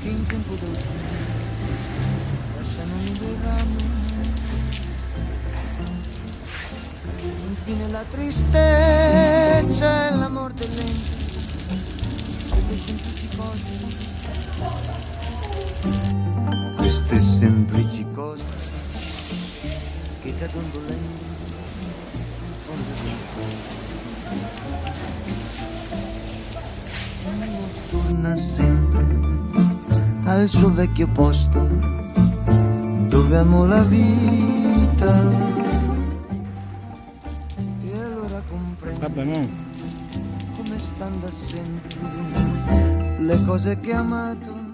che in tempo d'autunno lasciano nude rami. Infine la tristezza e la morte lenta, queste semplici cose, queste semplici cose che cadono dolendo sul fondo del cuore. Torna sempre al suo vecchio posto dove amò la vita. E allora comprendo come stanno da sempre le cose che ha amato.